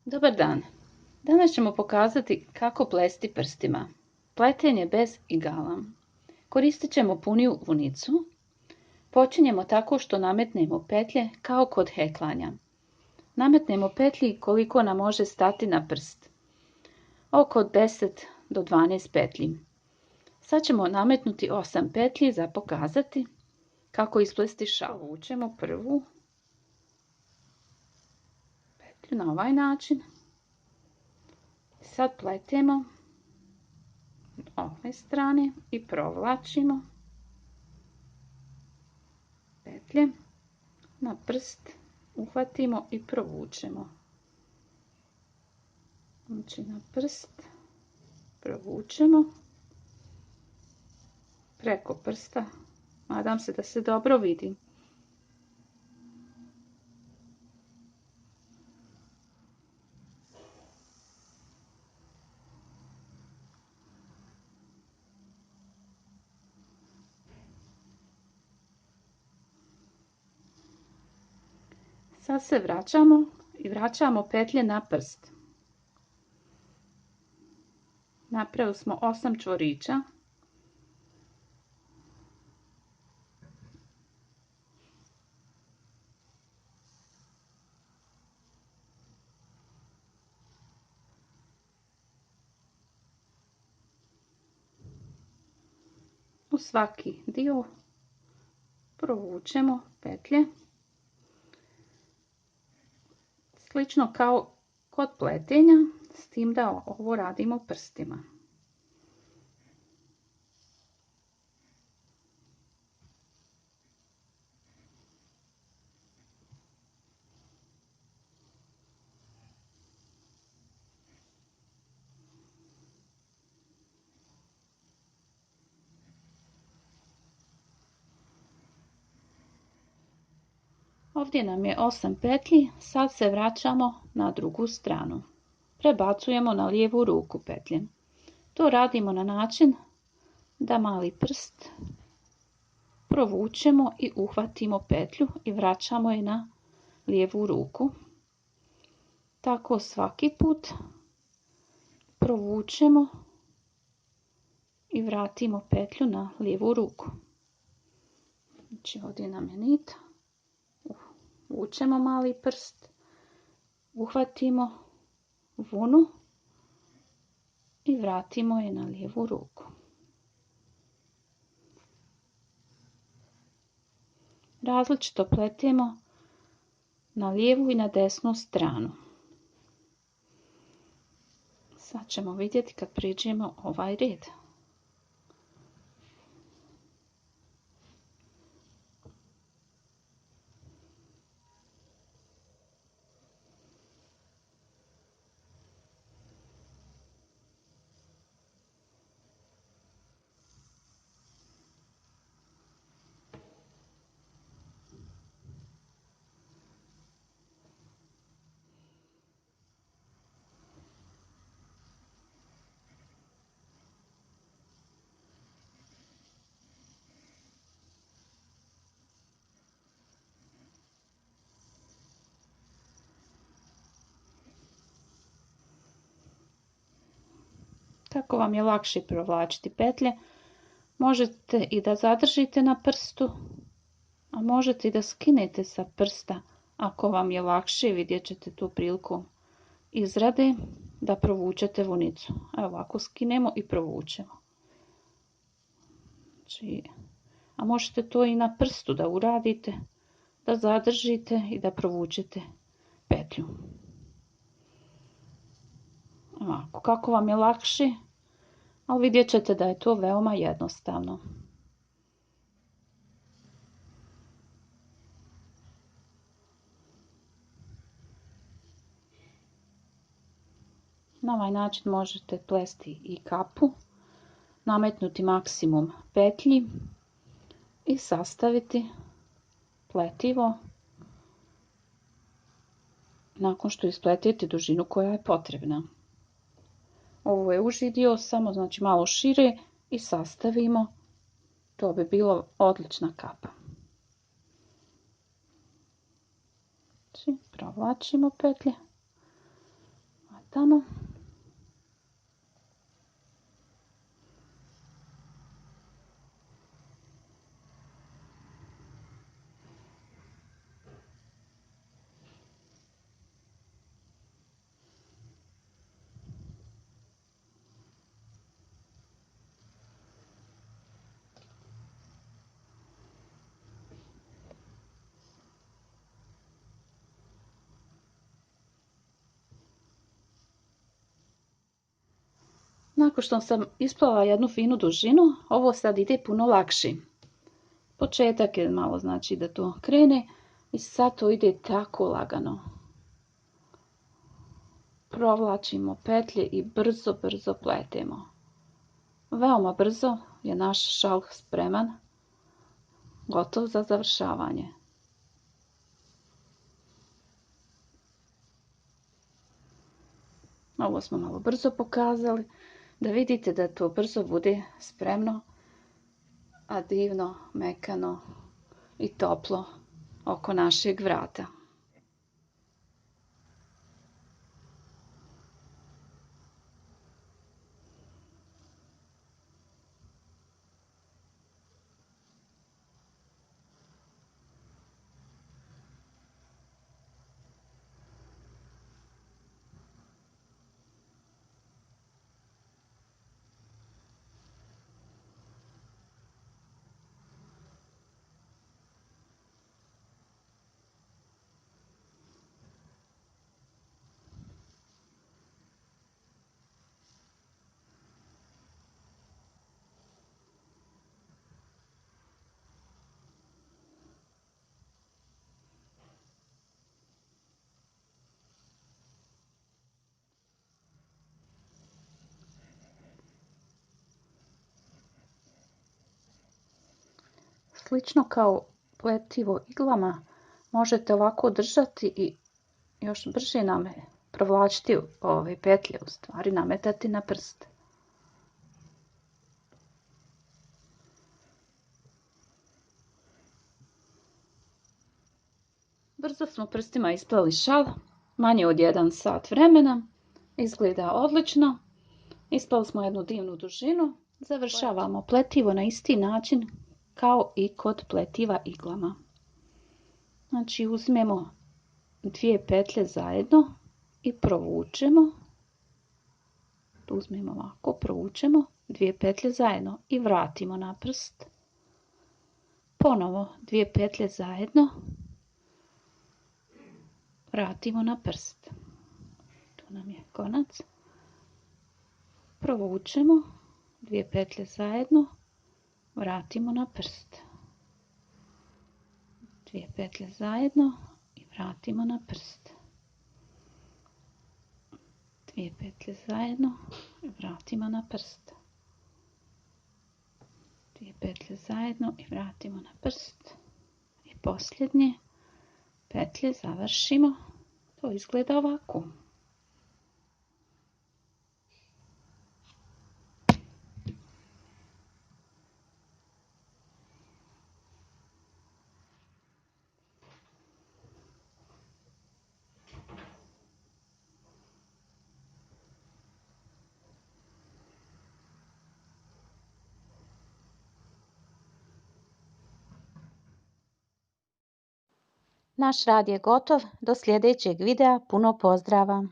Dobar dan! Danas ćemo pokazati kako plesti prstima. Pletenje bez igala. Koristit ćemo puniju vunicu. Počinjemo tako što nametnemo petlje kao kod heklanja. Nametnemo petlji koliko nam može stati na prst. Oko 10 do 12 petlji. Sad ćemo nametnuti 8 petlji za pokazati kako isplesti šal. Vučemo prvu petlju na ovaj način. Sad pletemo ove strane i provlačimo petlje na prst, uhvatimo i provučemo. Znači na prst provučemo preko prsta. Nadam se da se dobro vidi. Sad se vraćamo i vraćamo petlje na prst. Napravili smo 8 čvorića. U svaki dio provučemo petlje. Slično kao kod pletenja, s tim da ovo radimo prstima. Ovdje nam je 8 petlji, sad se vraćamo na drugu stranu. Prebacujemo na lijevu ruku petlje. To radimo na način da mali prst provučemo i uhvatimo petlju i vraćamo je na lijevu ruku. Tako svaki put provučemo i vratimo petlju na lijevu ruku. Znači ovdje nam je nit. Vučemo mali prst, uhvatimo vunu i vratimo je na lijevu ruku. Različito pletemo na lijevu i na desnu stranu. Sad ćemo vidjeti kad prijeđemo ovaj red. Tako vam je lakše provlačiti petlje. Možete i da zadržite na prstu, a možete i da skinete sa prsta. Ako vam je lakše, vidjet ćete tu priliku izrade da provučete vunicu. Evo ovako skinemo i provučemo. Znači, a možete to i na prstu da uradite, da zadržite i da provučete petlju. Ovako, kako vam je lakše, ali vidjet ćete da je to veoma jednostavno. Na ovaj način možete plesti i kapu, nametnuti maksimum petlji i sastaviti pletivo nakon što ispletete dužinu koja je potrebna. Ovo je uži dio, samo znači malo šire i sastavimo. To bi bilo odlična kapa. Znači, provlačimo petlje. tamo. Nakon što sam isplala jednu finu dužinu, ovo sad ide puno lakše. Početak je malo znači da to krene i sad to ide tako lagano. Provlačimo petlje i brzo pletemo. Veoma brzo je naš šal spreman, gotov za završavanje. Ovo smo malo brzo pokazali, da vidite da to brzo bude spremno, a divno, mekano i toplo oko našeg vrata. Slično kao pletivo iglama, možete ovako držati i još brže provlačiti ove petlje, u stvari nametati na prst. Brzo smo prstima ispleli šal, manje od 1 sat vremena. Izgleda odlično. Ispleli smo jednu divnu dužinu. Završavamo pletivo na isti način kao i kod pletiva iglama. Znači uzmemo 2 petlje zajedno i provučemo. Uzmemo ovako, provučemo 2 petlje zajedno i vratimo na prst. Ponovo 2 petlje zajedno. Vratimo na prst. Tu nam je konac. Provučemo 2 petlje zajedno. Vratimo na prst. 2 petlje zajedno i vratimo na prst. 2 petlje zajedno i vratimo na prst. 2 petlje zajedno i vratimo na prst. I posljednje petlje završimo. To izgleda ovako. Naš rad je gotov. Do sljedećeg videa. Puno pozdrava!